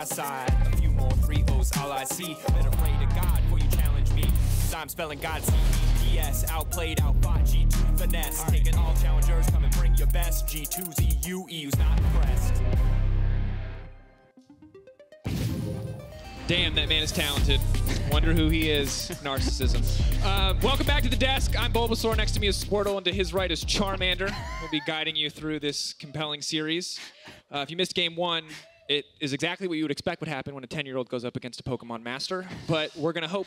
my side. A few more 3-0s, all I see. Better pray to God before you challenge me. Cause I'm spelling God C-E-D-S. Outplayed, outfought, G2 finesse. Taking all challengers, come and bring your best. G2's EU, EU's not impressed. Damn, that man is talented. Wonder who he is. Narcissism. Welcome back to the desk. I'm Bulbasaur. Next to me is Squirtle, and to his right is Charmander. We'll be guiding you through this compelling series. If you missed game one, it is exactly what you would expect would happen when a 10-year-old goes up against a Pokemon master. But we're going to hope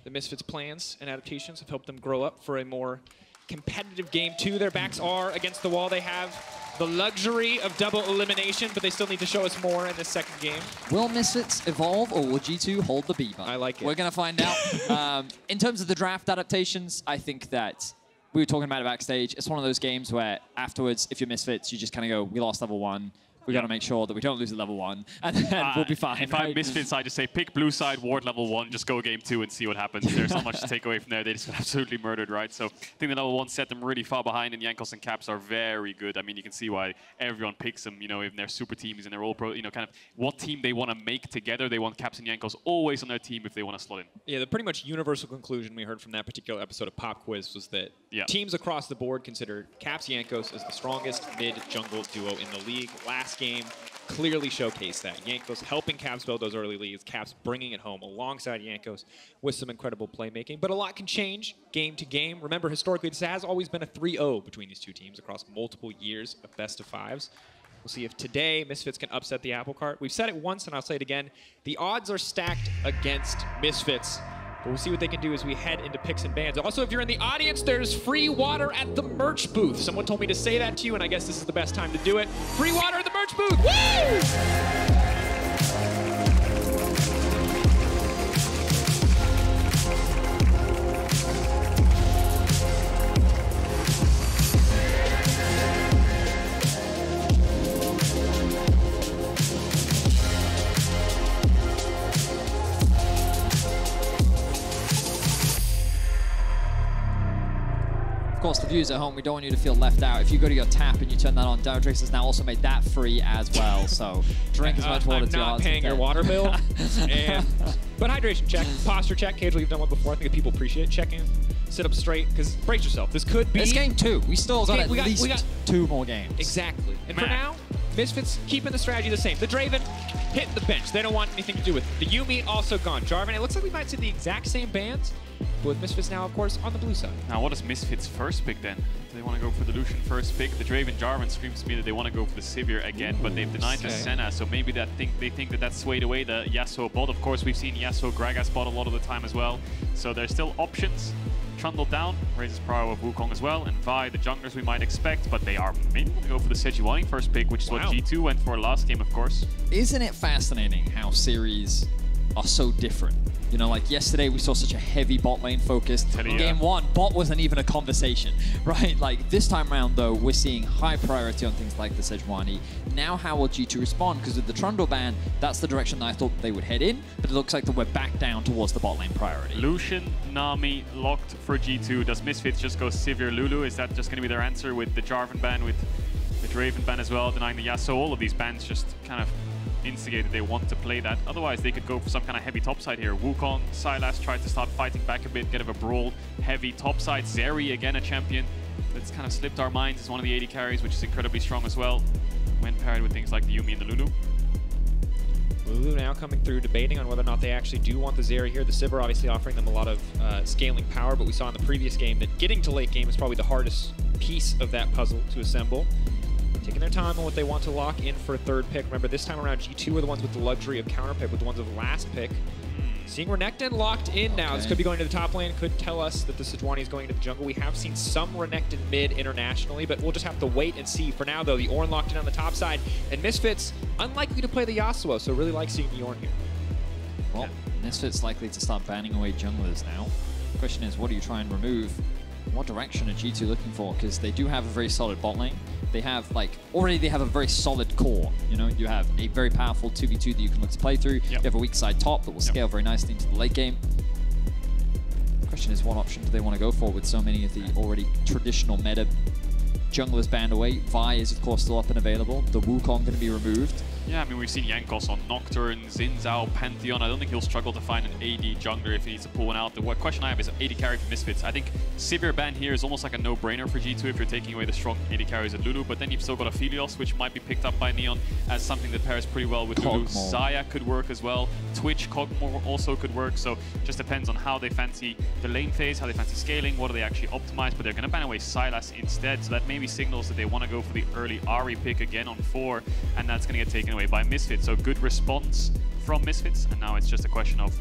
the Misfits' plans and adaptations have helped them grow up for a more competitive game two. Their backs are against the wall. They have the luxury of double elimination, but they still need to show us more in this second game. Will Misfits evolve, or will G2 hold the B button? I like it. We're going to find out. In terms of the draft adaptations, I think that we were talking about it backstage. It's one of those games where afterwards, if you're Misfits, you just kind of go, we lost level 1. We got to make sure that we don't lose at level 1, and then we'll be fine. If I'm Misfits, I just say pick blue side, ward level 1, just go game 2 and see what happens. There's not much to take away from there. They just got absolutely murdered, right? So I think the level 1 set them really far behind, and Jankos and Caps are very good. I mean, you can see why everyone picks them, you know, in their super teams and they're all pro, you know, kind of what team they want to make together. They want Caps and Jankos always on their team if they want to slot in. Yeah, the pretty much universal conclusion we heard from that particular episode of Pop Quiz was that teams across the board considered Caps Jankos as the strongest mid-jungle duo in the league. Last game clearly showcased that. Jankos helping Caps build those early leads, Caps bringing it home alongside Jankos with some incredible playmaking. But a lot can change game to game. Remember, historically, this has always been a 3-0 between these two teams across multiple years of best-of-5s. We'll see if today Misfits can upset the apple cart. We've said it once, and I'll say it again. The odds are stacked against Misfits. But we'll see what they can do as we head into picks and bans. Also, if you're in the audience, there's free water at the merch booth. Someone told me to say that to you, and I guess this is the best time to do it. Free water at the merch booth! Woo! Of course, the viewers at home, we don't want you to feel left out. If you go to your tap and you turn that on, Drakos has now also made that free as well. So drink as much water as your heart's content. I'm not paying your water bill. But hydration check, posture check. Caedrel, you've done one before. I think people appreciate checking. Sit up straight, because brace yourself. This could be... It's game 2. We still got at least 2 more games. Exactly. And for now, Misfits keeping the strategy the same. The Draven hitting the bench. They don't want anything to do with it. The Yuumi also gone. Jarvan, it looks like we might see the exact same bans, but with Misfits now, of course, on the blue side. Now, what is Misfits' first pick then? Do they want to go for the Lucian first pick? The Draven Jarvan screams to me that they want to go for the Sivir again, but they've denied the Senna, so maybe they think that that's swayed away the Yasuo bot. Of course, we've seen Yasuo Gragas bot a lot of the time as well, so there's still options. Trundle down, raises power of Wukong as well, and Vi, the junglers we might expect, but they are maybe going to go for the Sejuani first pick, which is what G2 went for last game, of course. Isn't it fascinating how series are so different? You know, like yesterday we saw such a heavy bot lane focus. In game 1, bot wasn't even a conversation, right? Like this time around though, we're seeing high priority on things like the Sejuani. Now how will G2 respond? Because with the Trundle ban, that's the direction that I thought they would head in, but it looks like that we're back down towards the bot lane priority. Lucian, Nami, locked for G2. Does Misfits just go Sivir, Lulu? Is that just going to be their answer with the Jarvan ban, with the Draven ban as well, denying the Yasuo? All of these bans just kind of instigated they want to play that. Otherwise, they could go for some kind of heavy topside here. Wukong, Sylas tried to start fighting back a bit, get of a brawl. Heavy topside. Zeri, again, a champion that's kind of slipped our minds. Is one of the AD carries, which is incredibly strong as well, when paired with things like the Yuumi and the Lulu. Lulu now coming through, debating on whether or not they actually do want the Zeri here. The Sivir obviously offering them a lot of scaling power, but we saw in the previous game that getting to late game is probably the hardest piece of that puzzle to assemble. Taking their time on what they want to lock in for a third pick. Remember, this time around, G2 are the ones with the luxury of counter pick, with the ones of last pick. Seeing Renekton locked in now. This could be going to the top lane, could tell us that the Sejuani is going to the jungle. We have seen some Renekton mid internationally, but we'll just have to wait and see. For now, though, the Ornn locked in on the top side, and Misfits unlikely to play the Yasuo, so really like seeing the Ornn here. Well, Misfits likely to start banning away junglers now. The question is, what do you try and remove? What direction are G2 looking for? Because they do have a very solid bot lane. They have, like, already they have a very solid core. You know, you have a very powerful 2v2 that you can look to play through. You have a weak side top that will scale very nicely into the late game. The question is, what option do they want to go for with so many of the already traditional meta junglers banned away. Vi is, of course, still up and available. The Wukong going to be removed. Yeah, I mean, we've seen Jankos on Nocturne, Xin Pantheon. I don't think he'll struggle to find an AD jungler if he needs to pull one out. The question I have is AD carry for Misfits. I think Sivir ban here is almost like a no-brainer for G2 if you're taking away the strong AD carries at Lulu, but then you've still got Aphelios, which might be picked up by Neon as something that pairs pretty well with Lulu. Xayah could work as well. Twitch, Kog'Maw also could work, so just depends on how they fancy the lane phase, how they fancy scaling, what do they actually optimize, but they're going to ban away Sylas instead, so that maybe signals that they want to go for the early Ahri pick again on 4, and that's going to get taken away by Misfits. So good response from Misfits, and now it's just a question of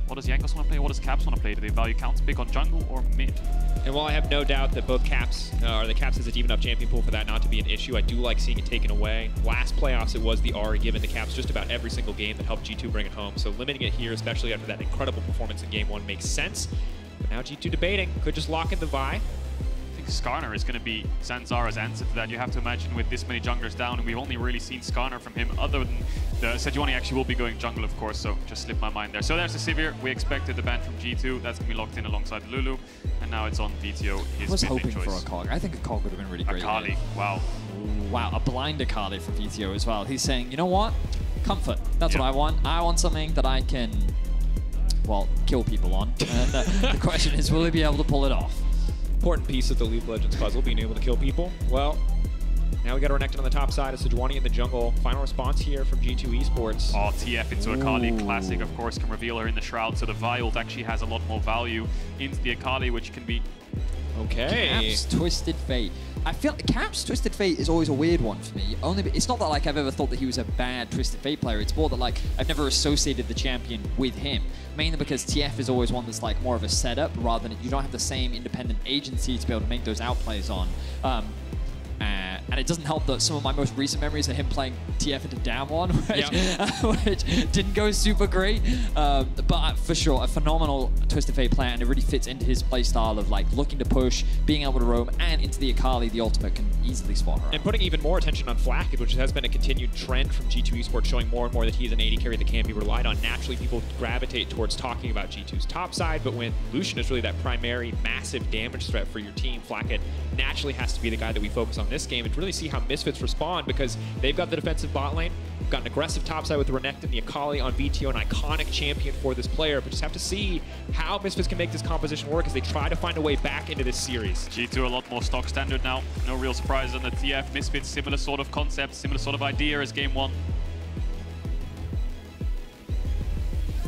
what does Jankos want to play, what does Caps want to play? Do they value counter pick on jungle or mid? And while I have no doubt that both Caps, or the Caps has a deep enough champion pool for that not to be an issue, I do like seeing it taken away. Last playoffs, it was the Ahri given to Caps just about every single game that helped G2 bring it home. So limiting it here, especially after that incredible performance in Game 1, makes sense. But now G2 debating, could just lock in the Vi. Skarner is going to be Zanzarah's answer to that. You have to imagine with this many junglers down, and we've only really seen Skarner from him other than the Sejuani actually will be going jungle, of course, so just slipped my mind there. So there's the Sivir. We expected the ban from G2. That's going to be locked in alongside Lulu, and now it's on Vetheo, his I was hoping choice. for a Cog. I think a Cog would have been really great. Akali, wow. Wow, a blind Akali from Vetheo as well. He's saying, you know what? Comfort. That's what I want. I want something that I can, well, kill people on. And the question is, will he be able to pull it off? Important piece of the League of Legends puzzle, being able to kill people. Well, now we got Renekton on the top side of Sejuani in the jungle. Final response here from G2 Esports. Oh, TF into Akali, classic, of course, can reveal her in the Shroud, so the Vi ult actually has a lot more value into the Akali, which can be... Okay. Caps Twisted Fate. I feel like Caps Twisted Fate is always a weird one for me. It's not that like I've ever thought that he was a bad Twisted Fate player. It's more that like I've never associated the champion with him. Mainly because TF is always one that's like more of a setup rather than you don't have the same independent agency to be able to make those outplays on. And it doesn't help that some of my most recent memories are him playing TF into Damwon, which didn't go super great. But for sure, a phenomenal Twisted Fate player, and it really fits into his playstyle of like looking to push, being able to roam, and into the Akali, the ultimate can easily spot her. And putting even more attention on Flakked, which has been a continued trend from G2 Esports, showing more and more that he's an AD carry that can be relied on. Naturally, people gravitate towards talking about G2's top side, but when Lucian is really that primary massive damage threat for your team, Flakked naturally has to be the guy that we focus on this game and really see how Misfits respond, because they've got the defensive bot lane, we've got an aggressive topside with Renekton, the Akali on Vetheo, an iconic champion for this player, but just have to see how Misfits can make this composition work as they try to find a way back into this series. G2 a lot more stock standard now, no real surprises on the TF. Misfits, similar sort of concept, similar sort of idea as Game 1.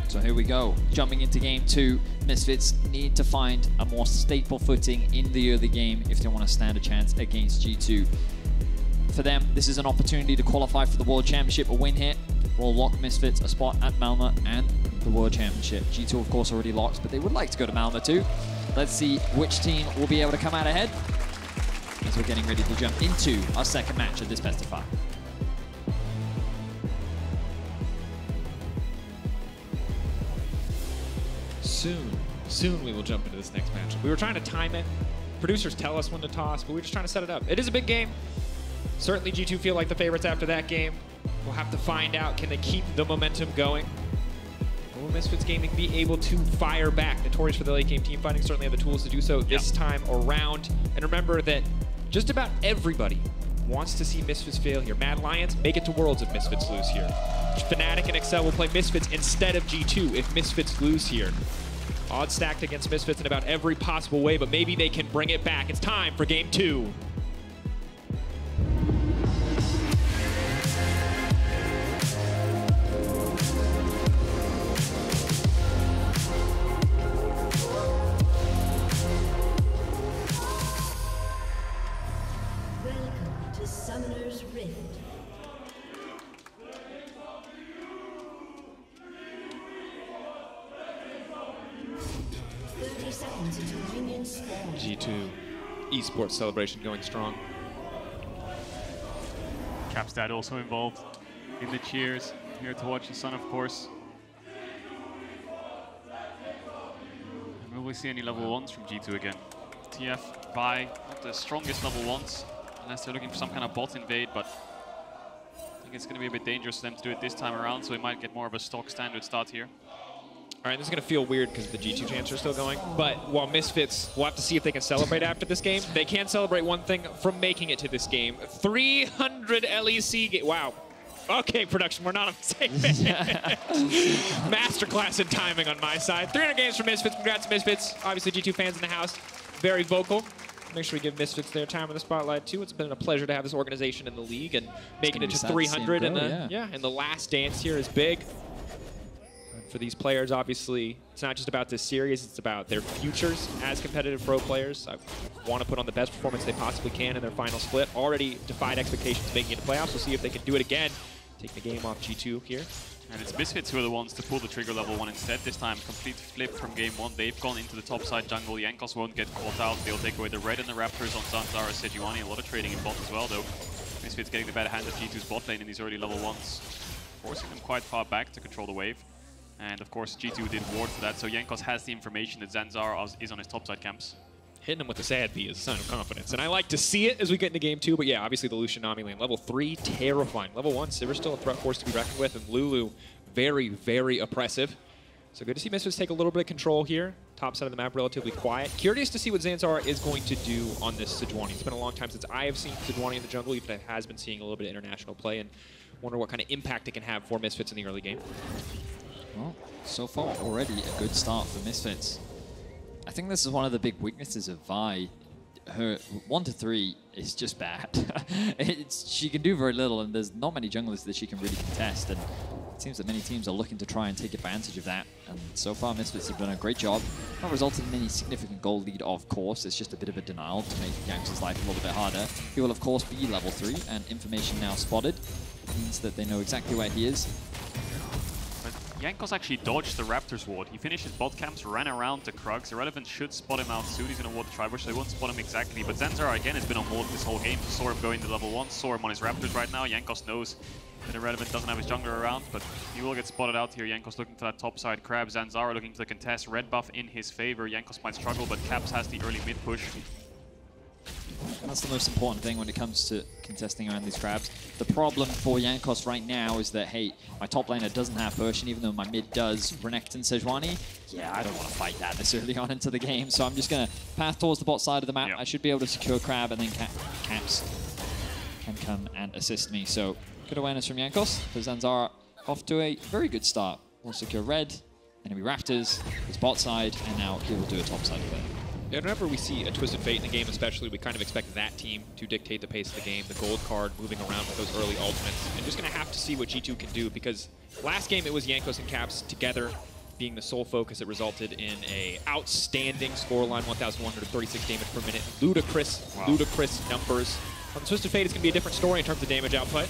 So here we go, jumping into Game 2. Misfits need to find a more stable footing in the early game if they want to stand a chance against G2. For them, this is an opportunity to qualify for the World Championship. A win here will lock Misfits a spot at Malmö and the World Championship. G2, of course, already locked, but they would like to go to Malmö too. Let's see which team will be able to come out ahead as we're getting ready to jump into our second match of this best of 5. Soon we will jump into this next match. We were trying to time it. Producers tell us when to toss, but we were just trying to set it up. It is a big game. Certainly G2 feel like the favorites after that game. We'll have to find out, can they keep the momentum going? Will Misfits Gaming be able to fire back? Notorious for the late game team fighting, certainly have the tools to do so this time around. And remember that just about everybody wants to see Misfits fail here. Mad Lions make it to Worlds if Misfits lose here. Fnatic and Excel will play Misfits instead of G2 if Misfits lose here. Odds stacked against Misfits in about every possible way, but maybe they can bring it back. It's time for Game 2. Welcome to Summoner's Rift. G2 Esports celebration going strong. Cap's dad also involved in the cheers. Here to watch his son, of course. And will we see any level 1s from G2 again? TF, Vi, not the strongest level 1s, unless they're looking for some kind of bot invade, but I think it's going to be a bit dangerous for them to do it this time around, so we might get more of a stock standard start here. All right, this is going to feel weird because the G2 champs are still going, but while Misfits, we'll have to see if they can celebrate after this game. They can celebrate one thing from making it to this game. 300 LEC wow. Okay, production, we're not on the same page. Masterclass in timing on my side. 300 games for Misfits. Congrats, Misfits. Obviously, G2 fans in the house, very vocal. Make sure we give Misfits their time in the spotlight, too. It's been a pleasure to have this organization in the league, and making it to 300 in the last dance here is big. For these players, obviously, it's not just about this series, it's about their futures as competitive pro players. I want to put on the best performance they possibly can in their final split. Already defied expectations making it to playoffs. We'll see if they can do it again. Take the game off G2 here. And it's Misfits who are the ones to pull the trigger level 1 instead. This time, complete flip from game 1. They've gone into the top side jungle. Jankos won't get caught out. They'll take away the red and the Raptors on Zanzarah, Sejuani. A lot of trading in bot as well, though. Misfits getting the better hand of G2's bot lane in these early level 1s, forcing them quite far back to control the wave. And of course, G2 did ward for that, so Jankos has the information that Zanzarah is on his topside camps. Hitting him with the sad B is a sign of confidence, and I like to see it as we get into game 2, but yeah, obviously the Lucian Nami lane. Level 3, terrifying. Level 1, Sivir still a threat force to be reckoned with, and Lulu, very, very oppressive. So good to see Misfits take a little bit of control here. Top side of the map, relatively quiet. Curious to see what Zanzarah is going to do on this Sejuani. It's been a long time since I have seen Sejuani in the jungle, even if it has been seeing a little bit of international play, and wonder what kind of impact it can have for Misfits in the early game. Well, so far already a good start for Misfits. I think this is one of the big weaknesses of Vi. Her 1 to 3 is just bad. She can do very little, and there's not many junglers that she can really contest. And it seems that many teams are looking to try and take advantage of that. And so far, Misfits have done a great job. Not resulted in any significant goal lead, of course. It's just a bit of a denial to make Jankos' life a little bit harder. He will, of course, be level 3, and information now spotted. It means that they know exactly where he is. Jankos actually dodged the Raptors ward. He finished his bot camps, ran around the Krugs. Irrelevant should spot him out soon. He's going to ward the Tribush, so they won't spot him exactly. But Zanzarah, again, has been on ward this whole game. Saw him going to level 1, saw him on his Raptors right now. Jankos knows that Irrelevant doesn't have his jungler around, but he will get spotted out here. Jankos looking for that top side grab. Zanzarah looking to the contest. Red buff in his favor. Jankos might struggle, but Caps has the early mid push. That's the most important thing when it comes to contesting around these grabs. The problem for Jankos right now is that, hey, my top laner doesn't have Persian, even though my mid does. Renekton, Sejuani, yeah, I don't want to fight that this early on into the game, so I'm just going to path towards the bot side of the map. Yep. I should be able to secure Crab, and then Caps can come and assist me. So, good awareness from Jankos. For Zanzarah, off to a very good start. We'll secure red, enemy Raptors, his bot side, and now he will do a top side play. Yeah, whenever we see a Twisted Fate in the game especially, we kind of expect that team to dictate the pace of the game, the gold card moving around with those early ultimates. And just going to have to see what G2 can do, because last game it was Jankos and Caps together being the sole focus. It resulted in a outstanding scoreline, 1,136 damage per minute. Ludicrous, ludicrous numbers. On the Twisted Fate, it's going to be a different story in terms of damage output,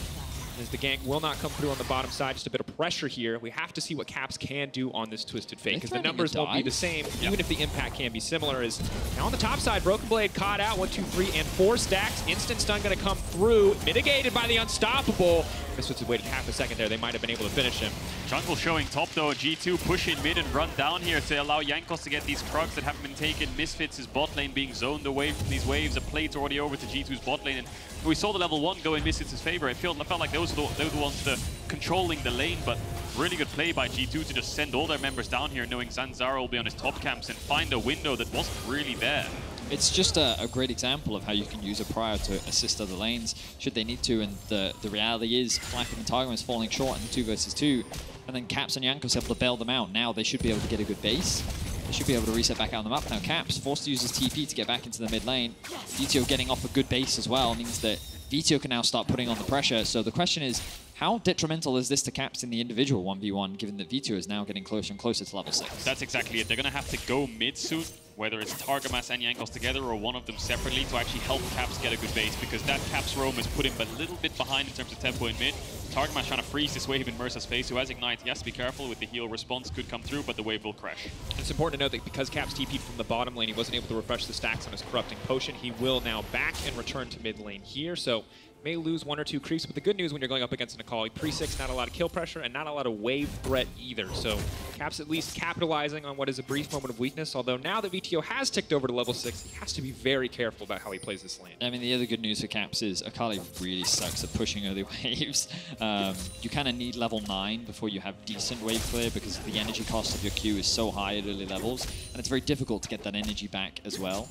as the gank will not come through on the bottom side. Just a bit of pressure here. We have to see what Caps can do on this Twisted Fate, because the numbers won't be the same, even if the impact can be similar. As now on the top side, BrokenBlade caught out 1, 2, 3, and 4 stacks. Instant stun going to come through, mitigated by the Unstoppable. Misfits have waited half a second there. They might have been able to finish him. Jungle showing top though. G2 push in mid and run down here to allow Jankos to get these Krugs that haven't been taken. Misfits' bot lane being zoned away from these waves. A plate's already over to G2's bot lane, and we saw the level 1 go in Misfits' favor. It felt like they were the ones controlling the lane, but really good play by G2 to just send all their members down here, knowing Zanzarah will be on his top camps, and find a window that wasn't really there. It's just a great example of how you can use a prior to assist other lanes should they need to, and the reality is Flakked and Targamas falling short in the 2 versus 2, and then Caps and Jankos able to bail them out. Now they should be able to get a good base. They should be able to reset back out on the map. Now Caps forced to use his TP to get back into the mid lane. Vetheo getting off a good base as well means that Vetheo can now start putting on the pressure. So the question is, how detrimental is this to Caps in the individual 1v1, given that Vetheo is now getting closer and closer to level 6? That's exactly it. They're going to have to go mid soon, whether it's Targamas and Jankos together or one of them separately, to actually help Caps get a good base, because that Caps roam has put him a little bit behind in terms of tempo in mid. Targamas trying to freeze this wave in Mersa's face, who has Ignite. He has to be careful with the heal response, could come through, but the wave will crash. It's important to note that because Caps TP'd from the bottom lane, he wasn't able to refresh the stacks on his Corrupting Potion. He will now back and return to mid lane here, so may lose 1 or 2 creeps, but the good news when you're going up against an Akali, pre-6, not a lot of kill pressure, and not a lot of wave threat either. So Caps at least capitalizing on what is a brief moment of weakness, although now that Vetheo has ticked over to level 6, he has to be very careful about how he plays this lane. I mean, the other good news for Caps is Akali really sucks at pushing early waves. You kind of need level 9 before you have decent wave clear, because the energy cost of your Q is so high at early levels, and it's very difficult to get that energy back as well.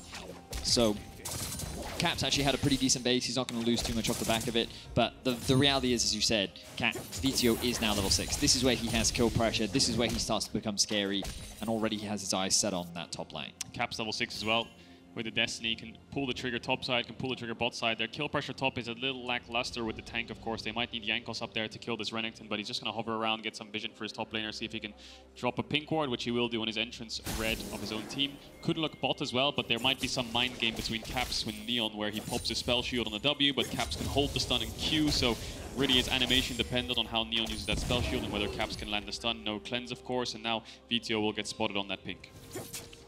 So Caps actually had a pretty decent base. He's not going to lose too much off the back of it. But the reality is, as you said, Vetheo is now level 6. This is where he has kill pressure. This is where he starts to become scary. And already he has his eyes set on that top lane. Caps level 6 as well. With the Destiny, can pull the trigger top side, can pull the trigger bot side. Their kill pressure top is a little lackluster with the tank, of course. They might need Jankos up there to kill this Renekton, but he's just going to hover around, get some vision for his top laner, see if he can drop a pink ward, which he will do on his entrance red of his own team. Could look bot as well, but there might be some mind game between Caps and Neon where he pops his spell shield on a W, but Caps can hold the stun and Q, so really is animation dependent on how Neon uses that spell shield and whether Caps can land the stun. No cleanse, of course, and now Vetheo will get spotted on that pink.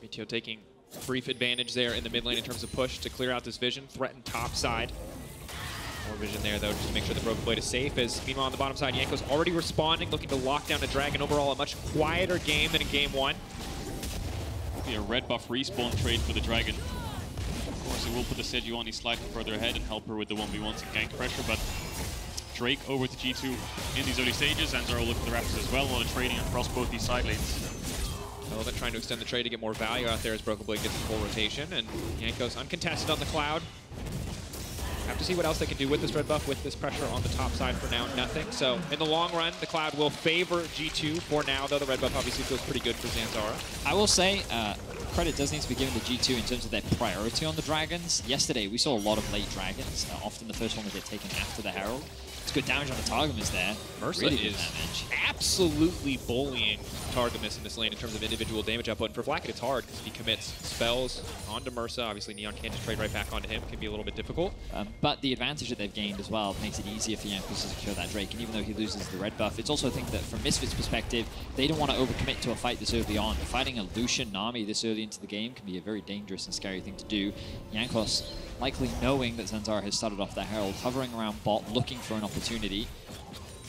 Vetheo taking brief advantage there in the mid lane in terms of push to clear out this vision, threaten top side. More vision there, though, just to make sure the BrokenBlade is safe. As meanwhile, on the bottom side, Jankos already responding, looking to lock down the Dragon. Overall, a much quieter game than in game 1. Be a red buff respawn trade for the Dragon. Of course, it will put the Sejuani slightly further ahead and help her with the 1v1s and gank pressure, but Drake over to G2 in these early stages. Zanzarah will look at the Raptors as well. A lot of trading across both these side lanes. Relevant trying to extend the trade to get more value out there as BrokenBlade gets the full rotation, and Jankos uncontested on the Cloud. Have to see what else they can do with this red buff, with this pressure on the top side. For now, nothing. So in the long run, the Cloud will favor G2 for now, though the red buff obviously feels pretty good for Zanzarah. I will say, credit does need to be given to G2 in terms of their priority on the Dragons. Yesterday, we saw a lot of late Dragons. Often the first one would get taken after the Herald. It's good damage on the Targamas there. Mersa really is absolutely bullying Targamas in this lane in terms of individual damage output. And for Flakked, it's hard because he commits spells onto Mersa. Obviously, Neon can't just trade right back onto him. It can be a little bit difficult. But the advantage that they've gained as well makes it easier for Jankos to secure that Drake. And even though he loses the red buff, it's also a thing that from Misfits' perspective, they don't want to overcommit to a fight this early on. Fighting a Lucian Nami this early into the game can be a very dangerous and scary thing to do. Jankos, likely knowing that Zanzarah has started off the Herald, hovering around bot, looking for an opportunity.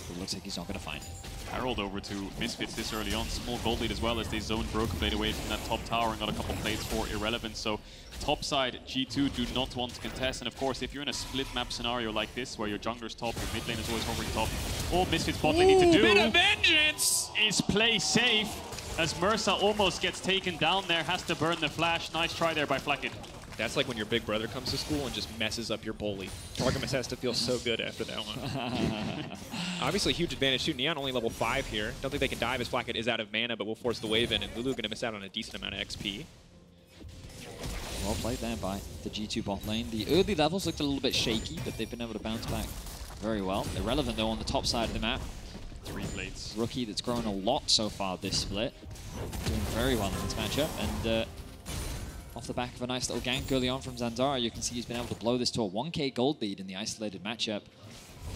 It looks like he's not going to find it. Herald over to Misfits this early on. Small gold lead as well as they zoned BrokenBlade away from that top tower and got a couple plates for Irrelevant. So top side, G2 do not want to contest. And of course, if you're in a split map scenario like this, where your jungler's top, your mid lane is always hovering top, all Misfits bot lane need to do bit of vengeance is play safe. As Mersa almost gets taken down there, has to burn the flash. Nice try there by Flakked. That's like when your big brother comes to school and just messes up your bully. Targamas has to feel so good after that one. Obviously, huge advantage too. Neon only level 5 here. Don't think they can dive as Flakked is out of mana, but will force the wave in, and Lulu going to miss out on a decent amount of XP. Well played there by the G2 bot lane. The early levels looked a little bit shaky, but they've been able to bounce back very well. Irrelevant, though, on the top side of the map. 3 blades. Rookie that's grown a lot so far this split. Doing very well in this matchup, and off the back of a nice little gank early on from Zanzarah, you can see he's been able to blow this to a 1k gold lead in the isolated matchup.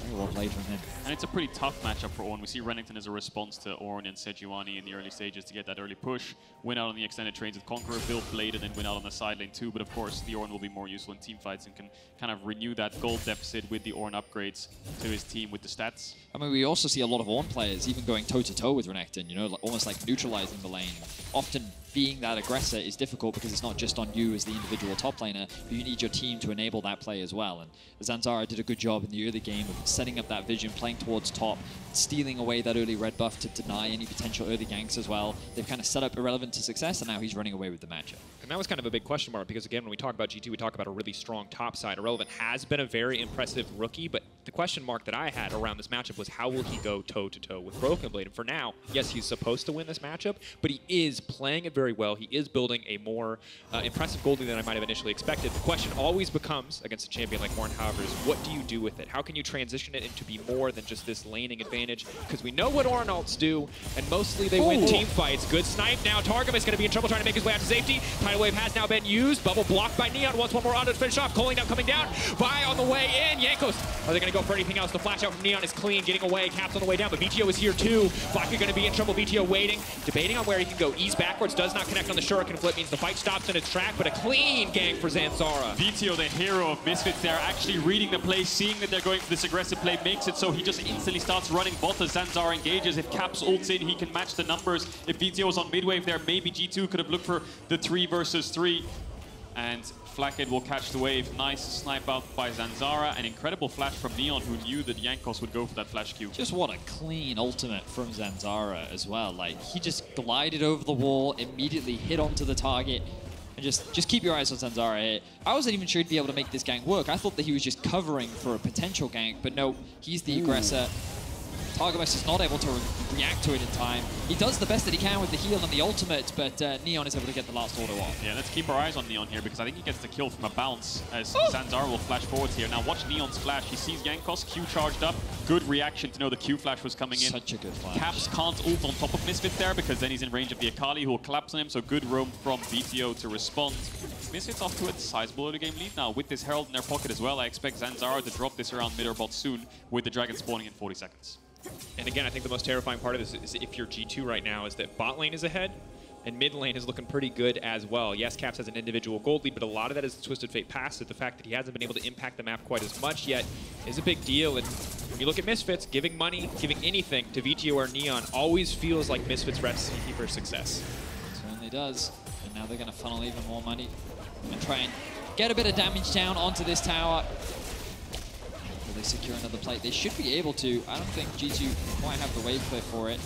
Very well played from him. And it's a pretty tough matchup for Ornn. We see Renekton as a response to Ornn and Sejuani in the early stages to get that early push. Win out on the extended trades with Conqueror, build Blade, and then win out on the side lane too. But of course, the Ornn will be more useful in team fights and can kind of renew that gold deficit with the Ornn upgrades to his team with the stats. I mean, we also see a lot of Ornn players even going toe-to-toe with Renekton, you know, almost like neutralizing the lane. Often being that aggressor is difficult because it's not just on you as the individual top laner, but you need your team to enable that play as well. And Zanzarah did a good job in the early game of setting up that vision, playing towards top, stealing away that early red buff to deny any potential early ganks as well. They've kind of set up Irrelevant to success, and now he's running away with the matchup. And that was kind of a big question mark because, again, when we talk about G2, we talk about a really strong top side. Irrelevant has been a very impressive rookie, but the question mark that I had around this matchup was how will he go toe-to-toe with BrokenBlade? And for now, yes, he's supposed to win this matchup, but he is playing it very well. He is building a more impressive gold lead than I might have initially expected. The question always becomes, against a champion like Ornn, however, is what do you do with it? How can you transition it into be more than just this laning advantage? Because we know what Ornn ults do, and mostly they win team fights. Good snipe now. Targamas is going to be in trouble trying to make his way out to safety. Tidal Wave has now been used. Bubble blocked by Neon. Wants one more on to finish off. Cooling down, coming down. Vi on the way in. Jankos, are they going to go go for anything else. The flash out from Neon is clean, getting away. Caps on the way down, but Vetheo is here too. FLICKR going to be in trouble. Vetheo waiting, debating on where he can go. Ease backwards, does not connect on the Shuriken flip, means the fight stops in its track, but a clean gank for Zanzarah. Vetheo, the hero of Misfits there, actually reading the play, seeing that they're going for this aggressive play, makes it so he just instantly starts running bot as Zanzarah engages. If Caps ults in, he can match the numbers. If Vetheo was on mid-wave there, maybe G2 could have looked for the 3 versus 3. And Flakked will catch the wave. Nice snipe out by Zanzarah. An incredible flash from Neon, who knew that Jankos would go for that flash Q. Just what a clean ultimate from Zanzarah as well. Like, he just glided over the wall, immediately hit onto the target. And just keep your eyes on Zanzarah here. I wasn't even sure he'd be able to make this gank work. I thought that he was just covering for a potential gank, but no, he's the aggressor. Targamas is not able to react to it in time. He does the best that he can with the heal and the ultimate, but Neon is able to get the last auto off. Yeah, let's keep our eyes on Neon here, because I think he gets the kill from a bounce as Zanzarah will flash forwards here. Now watch Neon's flash. He sees Jankos, Q charged up. Good reaction to know the Q flash was coming in. Such a good flash. Caps can't ult on top of Misfits there, because then he's in range of the Akali, who will collapse on him, so good roam from Vetheo to respond. Misfits off to a sizable early game lead now. With this Herald in their pocket as well, I expect Zanzarah to drop this around mid or bot soon, with the Dragon spawning in 40 seconds. And again, I think the most terrifying part of this is if you're G2 right now is that bot lane is ahead and mid lane is looking pretty good as well. Yes, Caps has an individual gold lead, but a lot of that is the Twisted Fate passive. The fact that he hasn't been able to impact the map quite as much yet is a big deal. And when you look at Misfits, giving money, giving anything to Vetheo or Neon always feels like Misfits' recipe for success. It certainly does. And now they're going to funnel even more money and try and get a bit of damage down onto this tower. They secure another plate. They should be able to. I don't think G2 quite have the wave clear for it.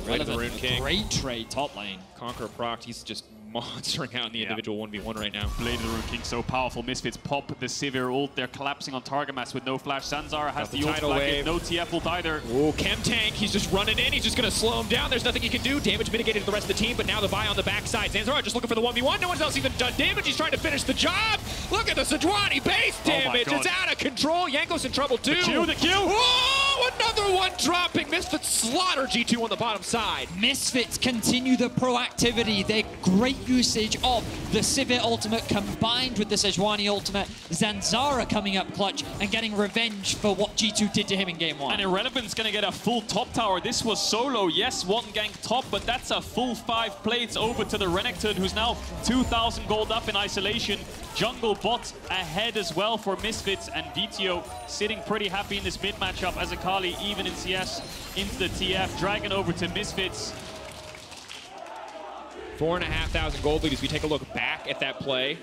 Relevant, great trade top lane. Conqueror proc, he's just monstering out in the individual 1v1 right now. Blade of the Rune King so powerful. Misfits pop the Sivir ult. They're collapsing on Targamas with no flash. Zanzarah has the ult wave. No TF ult either. Oh, Chem Tank, he's just running in. He's just going to slow him down. There's nothing he can do. Damage mitigated to the rest of the team, but now the buy on the backside. Zanzarah just looking for the 1v1. No one else even done damage. He's trying to finish the job. Look at the Sejuani base damage. It's out of control. Jankos in trouble too. The Q. Oh, another one dropping. Misfits slaughter G2 on the bottom side. Misfits continue the proactivity. Their great usage of the Sivir ultimate combined with the Sejuani ultimate. Zanzarah coming up clutch and getting revenge for what G2 did to him in game 1. And Irrelevant's going to get a full top tower. This was solo. Yes, one gank top, but that's a full 5 plates over to the Renekton, who's now 2,000 gold up in isolation. Jungle bot ahead as well for Misfits, and Vetheo sitting pretty happy in this mid matchup as Akali even in CS into the TF. Dragon over to Misfits. 4,500 gold lead as we take a look back at that play.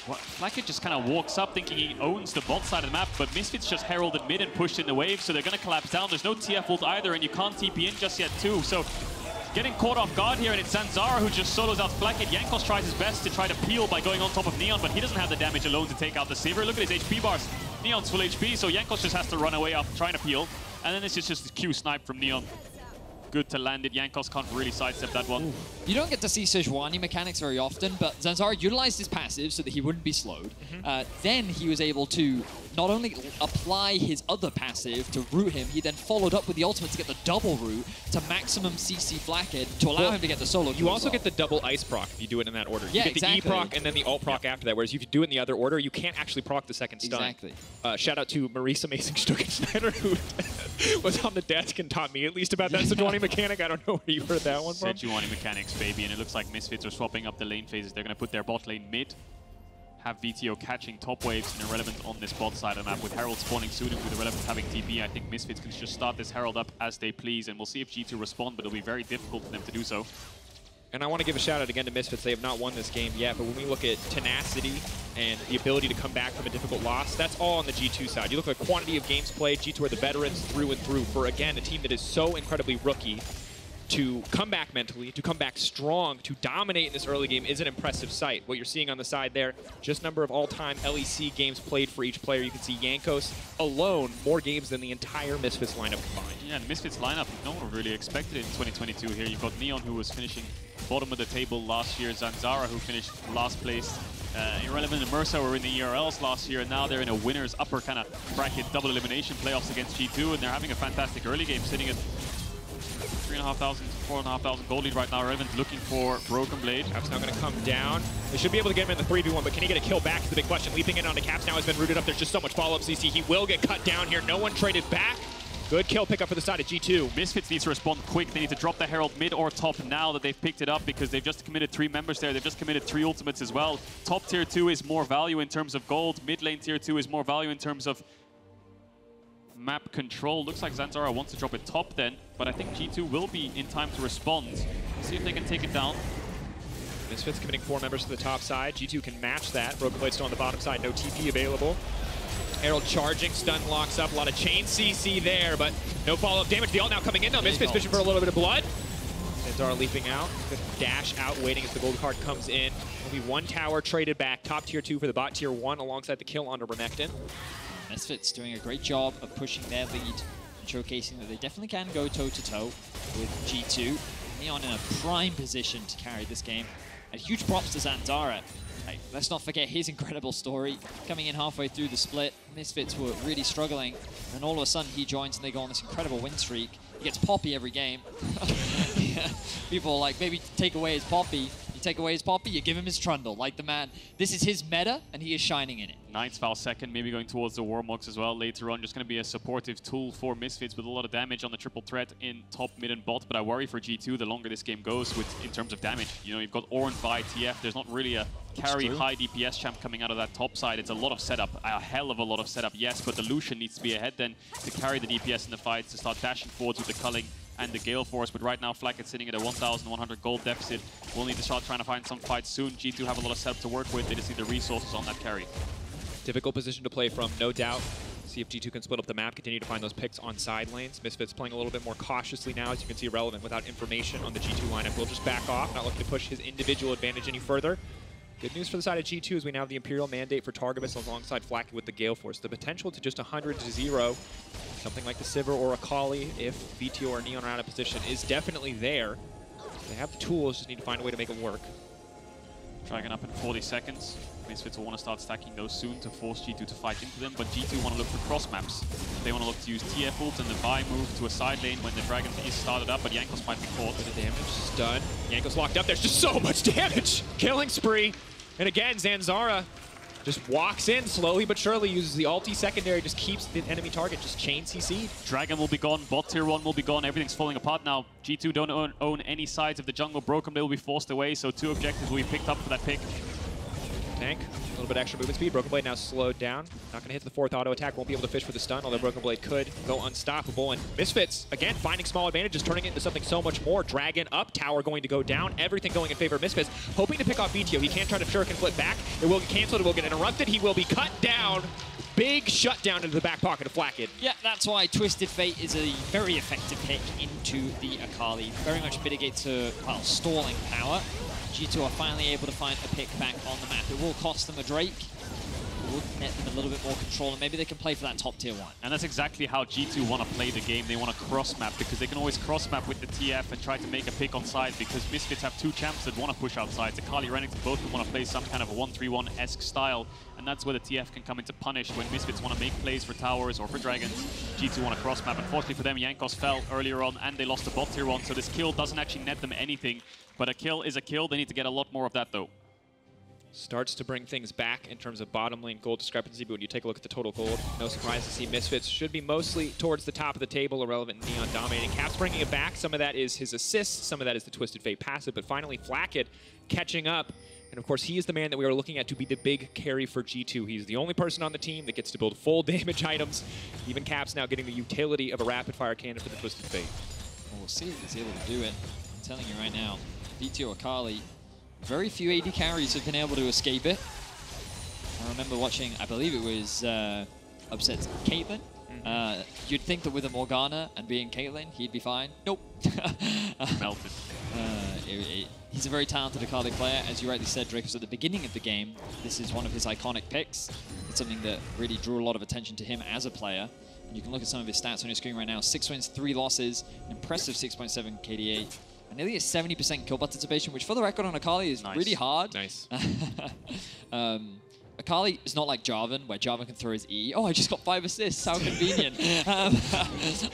Flakked just kind of walks up thinking he owns the bot side of the map, but Misfits just heralded mid and pushed in the wave, so they're going to collapse down. There's no TF ult either, and you can't TP in just yet too. So getting caught off guard here, and it's Zanzarah who just solos out Flakked. Jankos tries his best to try to peel by going on top of Neon, but he doesn't have the damage alone to take out the Sivir. Look at his HP bars. Neon's full HP, so Jankos just has to run away after trying to peel. And then it's just a Q snipe from Neon. Good to land it. Jankos can't really sidestep that one. Ooh. You don't get to see Sejuani mechanics very often, but Zanzarah utilized his passive so that he wouldn't be slowed. Then he was able to not only apply his other passive to root him, he then followed up with the ultimate to get the double root to maximum CC Flakked to allow him to get the solo. You also get the double ice proc if you do it in that order. Yeah, you get the E proc and then the alt proc after that, whereas if you do it in the other order, you can't actually proc the second stun. Exactly. Shout out to Maurice Amazing Stuckenschneider, who was on the desk and taught me at least about that Sejuani mechanic. I don't know where you heard that one from. Sejuani mechanics, baby, and it looks like Misfits are swapping up the lane phases. They're going to put their bot lane mid, have Vetheo catching top waves and Irrelevant on this bot side of the map. With Herald spawning soon and with Irrelevant having TP, I think Misfits can just start this Herald up as they please, and we'll see if G2 respond, but it'll be very difficult for them to do so. And I want to give a shout out again to Misfits. They have not won this game yet, but when we look at tenacity and the ability to come back from a difficult loss, that's all on the G2 side. You look at quantity of games played, G2 are the veterans through and through for, again, a team that is so incredibly rookie. To come back mentally, to come back strong, to dominate in this early game is an impressive sight. What you're seeing on the side there, just number of all-time LEC games played for each player. You can see Jankos alone, more games than the entire Misfits lineup combined. Yeah, and Misfits lineup, no one really expected it in 2022 here. You've got Neon, who was finishing bottom of the table last year, Zanzarah, who finished last place. Irrelevant and Mersa were in the ERLs last year, and now they're in a winner's upper kind of bracket double elimination playoffs against G2, and they're having a fantastic early game, sitting at 3,500 to 4,500 gold lead right now. Relevant looking for BrokenBlade. Caps now going to come down. They should be able to get him in the 3v1, but can he get a kill back is the big question. Leaping in onto Caps now has been rooted up. There's just so much follow-up CC. He will get cut down here. No one traded back. Good kill pickup for the side of G2. Misfits needs to respond quick. They need to drop the Herald mid or top now that they've picked it up, because they've just committed 3 members there. They've just committed 3 ultimates as well. Top tier 2 is more value in terms of gold. Mid lane tier 2 is more value in terms of map control. Looks like Zanzarah wants to drop it top then, but I think G2 will be in time to respond. See if they can take it down. Misfits committing 4 members to the top side. G2 can match that. BrokenBlade still on the bottom side. No TP available. Herald charging, stun locks up, a lot of chain CC there, but no follow-up damage. The ult now coming in though. Misfits fishing for a little bit of blood. Zanzarah leaping out. Good dash out, waiting as the gold card comes in. Only 1 tower traded back. Top tier 2 for the bot tier 1 alongside the kill onto Renekton. Misfits doing a great job of pushing their lead and showcasing that they definitely can go toe-to-toe with G2. Neon in a prime position to carry this game. And huge props to Zanzarah. Like, let's not forget his incredible story. Coming in halfway through the split, Misfits were really struggling, and all of a sudden he joins and they go on this incredible win streak. He gets Poppy every game. Yeah. People are like, maybe take away his Poppy. You take away his Poppy, you give him his Trundle. Like the man, this is his meta, and he is shining in it. Knight's Vow second, maybe going towards the Warmogs as well later on. Just going to be a supportive tool for Misfits with a lot of damage on the triple threat in top, mid, and bot. But I worry for G2 the longer this game goes in terms of damage. You know, you've got Ornn, Vi, TF. There's not really a carry high DPS champ coming out of that top side. It's a lot of setup, a hell of a lot of setup, yes, but the Lucian needs to be ahead then to carry the DPS in the fights, to start dashing forwards with the culling and the Gale Force. But right now, Flakked sitting at a 1,100 gold deficit. We'll need to start trying to find some fights soon. G2 have a lot of setup to work with. They just need the resources on that carry. Difficult position to play from, no doubt. See if G2 can split up the map, continue to find those picks on side lanes. Misfits playing a little bit more cautiously now, as you can see, Relevant without information on the G2 lineup. We'll just back off, not looking to push his individual advantage any further. Good news for the side of G2 is we now have the Imperial mandate for Targamas alongside Flakked with the Gale Force. The potential to just 100-0, something like the Sivir or Akali, if Vetheo or Neon are out of position, is definitely there. They have the tools, just need to find a way to make it work. Dragon up in 40 seconds. Misfits will want to start stacking those soon to force G2 to fight into them, but G2 want to look for cross maps. They want to look to use TF ult and the Vi move to a side lane when the Dragon is started up, but Jankos might be caught. Bit of damage, stun. Jankos locked up, there's just so much damage! Killing spree! And again, Zanzarah just walks in slowly but surely, uses the ulti secondary, just keeps the enemy target just chain CC'd. Dragon will be gone, bot tier 1 will be gone, everything's falling apart now. G2 don't own any sides of the jungle. BrokenBlade will be forced away, so 2 objectives will be picked up for that pick. Tank, a little bit extra movement speed. BrokenBlade now slowed down. Not going to hit the 4th auto attack, won't be able to fish for the stun, although BrokenBlade could go unstoppable. And Misfits, again, finding small advantages, turning it into something so much more. Dragon up, tower going to go down, everything going in favor of Misfits. Hoping to pick off Vetheo. He can't try to shuriken flip back. It will get canceled, it will get interrupted. He will be cut down. Big shutdown into the back pocket of Flakked. Yeah, that's why Twisted Fate is a very effective pick into the Akali. Very much mitigates her, well, stalling power. G2 are finally able to find a pick back on the map. It will cost them a Drake. It will net them a little bit more control, and maybe they can play for that top tier 1. And that's exactly how G2 want to play the game. They want to cross-map, because they can always cross-map with the TF and try to make a pick on side, because Misfits have 2 champs that want to push outside. Akali, Renekton, both want to play some kind of a 1-3-1-esque style, and that's where the TF can come into punish when Misfits want to make plays for towers or for dragons. G2 want to cross-map. Unfortunately for them, Jankos fell earlier on, and they lost the bot tier 1, so this kill doesn't actually net them anything. But a kill is a kill. They need to get a lot more of that, though. Starts to bring things back in terms of bottom lane gold discrepancy, but when you take a look at the total gold, no surprise to see Misfits should be mostly towards the top of the table, Irrelevant and Neon dominating. Caps bringing it back. Some of that is his assists, some of that is the Twisted Fate passive, but finally Flakked catching up. And of course, he is the man that we are looking at to be the big carry for G2. He's the only person on the team that gets to build full damage items. Even Caps now getting the utility of a rapid-fire cannon for the Twisted Fate. Well, we'll see if he's able to do it. I'm telling you right now, Vetheo, Akali, very few AD carries have been able to escape it. I remember watching, I believe it was Upset Caitlyn. You'd think that with a Morgana and being Caitlyn, he'd be fine. Nope. Melted. He's a very talented Akali player. As you rightly said, Drakos, at the beginning of the game, this is one of his iconic picks. It's something that really drew a lot of attention to him as a player. And you can look at some of his stats on your screen right now. 6 wins, 3 losses, an impressive 6.7 KDA. And nearly a 70% kill participation, which for the record on Akali is really hard. Nice. Akali is not like Jarvan, where Jarvan can throw his E. Oh, I just got 5 assists. How convenient.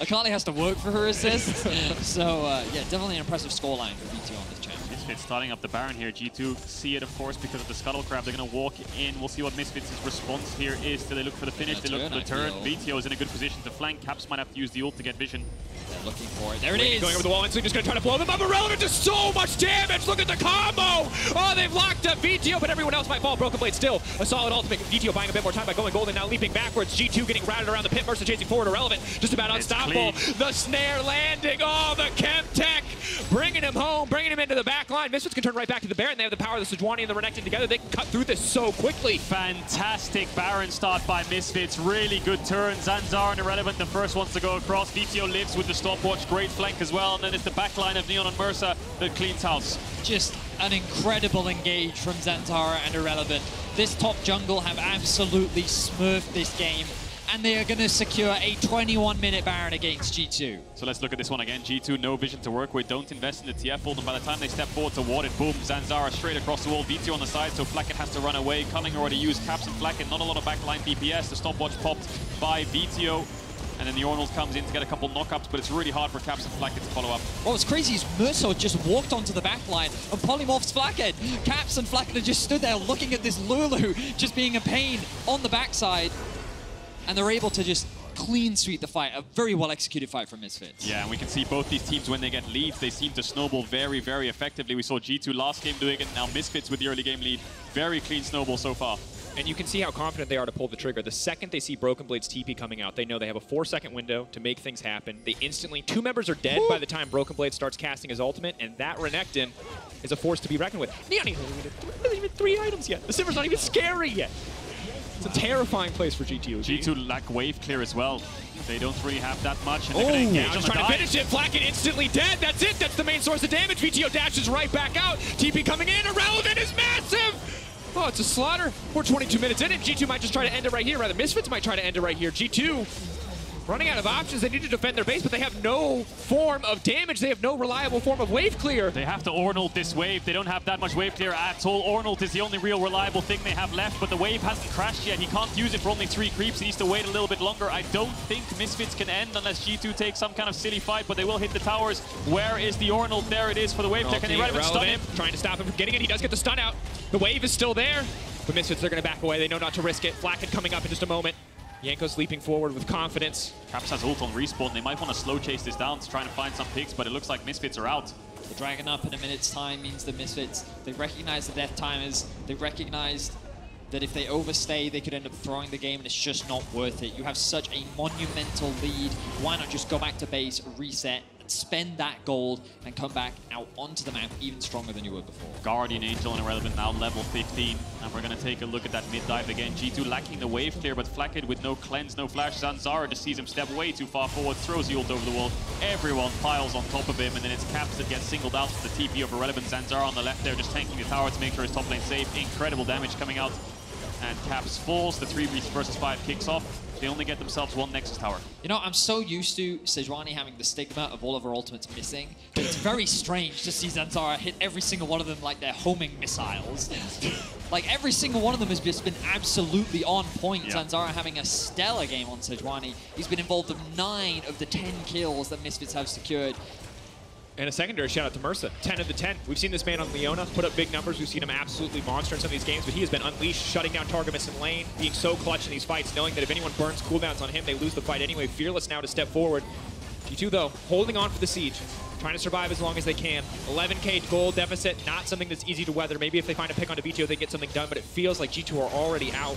Akali has to work for her assists. So, yeah, definitely an impressive scoreline for Vetheo on this channel. Misfits starting up the Baron here. G2 see it, of course, because of the Scuttle Crab. They're going to walk in. We'll see what Misfits' response here is. Do they look for the finish? They look for the turn. Vetheo is in a good position to flank. Caps might have to use the ult to get vision. They're looking for it. There it is. Going over the wall, and so just going to try to blow them up. Irrelevant to so much damage. Look at the combo. Oh, they've locked up Vetheo, but everyone else might fall. BrokenBlade still a solid ultimate. Vetheo buying a bit more time by going golden, now leaping backwards. G2 getting routed around the pit. Mersa chasing forward. Irrelevant, just about unstoppable. The snare landing. Oh, the chem tech bringing him home, bringing him into the back line. Misfits can turn right back to the Baron. They have the power of the Sejuani and the Renekton together. They can cut through this so quickly. Fantastic Baron start by Misfits. Really good turn. Zanzarah and Irrelevant, the first ones to go across. Vetheo lives with the stopwatch. Great flank as well. And then it's the back line of Neon and Mersa that cleans house. Just an incredible engage from Zanzarah and Irrelevant. This top jungle have absolutely smurfed this game, and they are going to secure a 21-minute Baron against G2. So let's look at this one again. G2, no vision to work with. Don't invest in the TF ult, and by the time they step forward to ward it, boom, Zanzarah straight across the wall. Vetheo on the side, so Flakked has to run away. Cunning already used Caps and Flakked. Not a lot of backline DPS. The stopwatch popped by Vetheo. And then the Ornn comes in to get a couple knockups, but it's really hard for Caps and Flakked to follow up. What's crazy is Mersa just walked onto the back line and polymorphs Flakked. Caps and Flakked have just stood there looking at this Lulu just being a pain on the backside. And they're able to just clean sweep the fight. A very well executed fight from Misfits. Yeah, and we can see both these teams, when they get leads, they seem to snowball very, very effectively. We saw G2 last game doing it, now Misfits with the early game lead. Very clean snowball so far. And you can see how confident they are to pull the trigger. The second they see BrokenBlade's TP coming out, they know they have a 4-second window to make things happen. They instantly, 2 members are dead by the time BrokenBlade starts casting his ultimate, and that Renekton is a force to be reckoned with. Neon hasn't even 3 items yet. The Sivir's not even scary yet. It's a terrifying place for G2. G2 lack wave clear as well. They don't really have that much. And they're going to engage on the trying to finish it. Flakked instantly dead. That's it. That's the main source of damage. Vetheo dashes right back out. TP coming in. Irrelevant is massive. Oh, it's a slaughter. We're 22 minutes in, and G2 might just try to end it right here. Rather, Misfits might try to end it right here. G2 running out of options. They need to defend their base, but they have no form of damage. They have no reliable form of wave clear. They have to Ornn this wave. They don't have that much wave clear at all. Ornn is the only real reliable thing they have left, but the wave hasn't crashed yet. He can't use it for only 3 creeps. He needs to wait a little bit longer. I don't think Misfits can end unless G2 takes some kind of silly fight, but they will hit the towers. Where is the Ornn? There it is for the wave tech, and Irrelevant stun him. Trying to stop him from getting it. He does get the stun out. The wave is still there, but Misfits are going to back away. They know not to risk it. Flakked coming up in just a moment. Jankos leaping forward with confidence. Caps has ult on respawn. They might want to slow chase this down to try and find some picks, but it looks like Misfits are out. The Dragon up in a minute's time means the Misfits, they recognize the death timers. They recognized that if they overstay, they could end up throwing the game, and it's just not worth it. You have such a monumental lead. Why not just go back to base, reset, spend that gold, and come back out onto the map even stronger than you were before. Guardian Angel and Irrelevant now level 15, and we're going to take a look at that mid dive again. G2 lacking the wave clear, but Flakked with no cleanse, no flash. Zanzarah just sees him step way too far forward, throws the ult over the wall. Everyone piles on top of him, and then it's Caps that gets singled out for the TP of Irrelevant. Zanzarah on the left there, just tanking the tower to make sure his top lane safe. Incredible damage coming out, and Caps falls. The 3 versus 5 kicks off. They only get themselves 1 Nexus tower. You know, I'm so used to Sejuani having the stigma of all of her ultimates missing, but it's very strange to see Zanzarah hit every single one of them like they're homing missiles. Like, every single one of them has just been absolutely on point. Yeah. Zanzarah having a stellar game on Sejuani. He's been involved in 9 of the 10 kills that Misfits have secured. And a secondary shout out to Mersa, 10 of the 10. We've seen this man on Leona put up big numbers. We've seen him absolutely monster in some of these games, but he has been unleashed, shutting down Targamas in lane, being so clutch in these fights, knowing that if anyone burns cooldowns on him, they lose the fight anyway. Fearless now to step forward. G2 though, holding on for the siege, trying to survive as long as they can. 11k gold deficit, not something that's easy to weather. Maybe if they find a pick onto Vetheo, they get something done, but it feels like G2 are already out.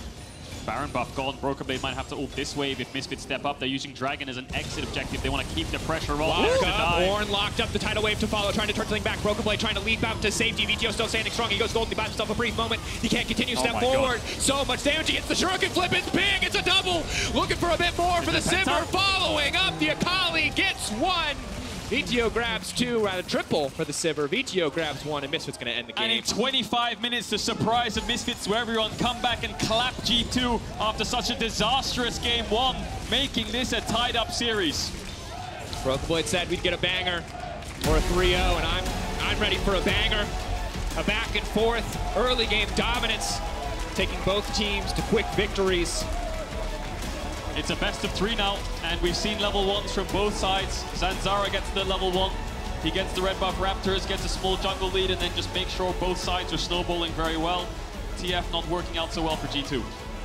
Baron buff gone. BrokenBlade might have to ult this wave if Misfits step up. They're using Dragon as an exit objective. They want to keep the pressure on. Ornn locked up, the tidal wave to follow, trying to turn something back. BrokenBlade trying to leap out to safety. Vetheo still standing strong. He goes golden. He buys himself a brief moment. He can't continue. Step forward. God. So much damage. He gets the Shuriken flip. It's big. It's a double. Looking for a bit more for the Sivir. Following up. The Akali gets 1. Vetheo grabs 2, rather triple for the Sivir. Vetheo grabs 1, and Misfits going to end the game. And in 25 minutes, the surprise of Misfits, where everyone come back and clap G2 after such a disastrous game 1, making this a tied-up series. BrokenBlade said we'd get a banger or a 3-0, and I'm ready for a banger. A back and forth, early game dominance. taking both teams to quick victories. It's a best of 3 now, and we've seen level 1s from both sides. Zanzarah gets the level 1. He gets the red buff Raptors, gets a small jungle lead, and then just makes sure both sides are snowballing very well. TF not working out so well for G2.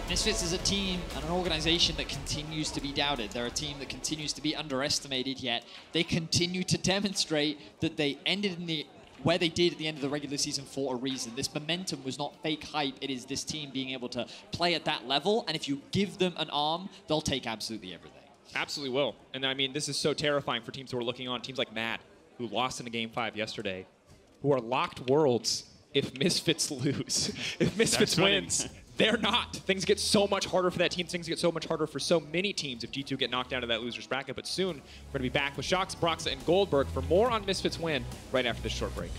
Misfits is a team and an organization that continues to be doubted. They're a team that continues to be underestimated, yet they continue to demonstrate that they ended in where they did at the end of the regular season for a reason. This momentum was not fake hype. It is this team being able to play at that level, and if you give them an arm, they'll take absolutely everything. Absolutely will. And I mean, this is so terrifying for teams who are looking on. Teams like Mad, who lost in a Game 5 yesterday, who are locked worlds if Misfits lose. If Misfits wins, they're not. Things get so much harder for that team. Things get so much harder for so many teams if G2 get knocked out of that loser's bracket. But soon, we're going to be back with Shox, Broxa, and Goldberg for more on Misfits win right after this short break.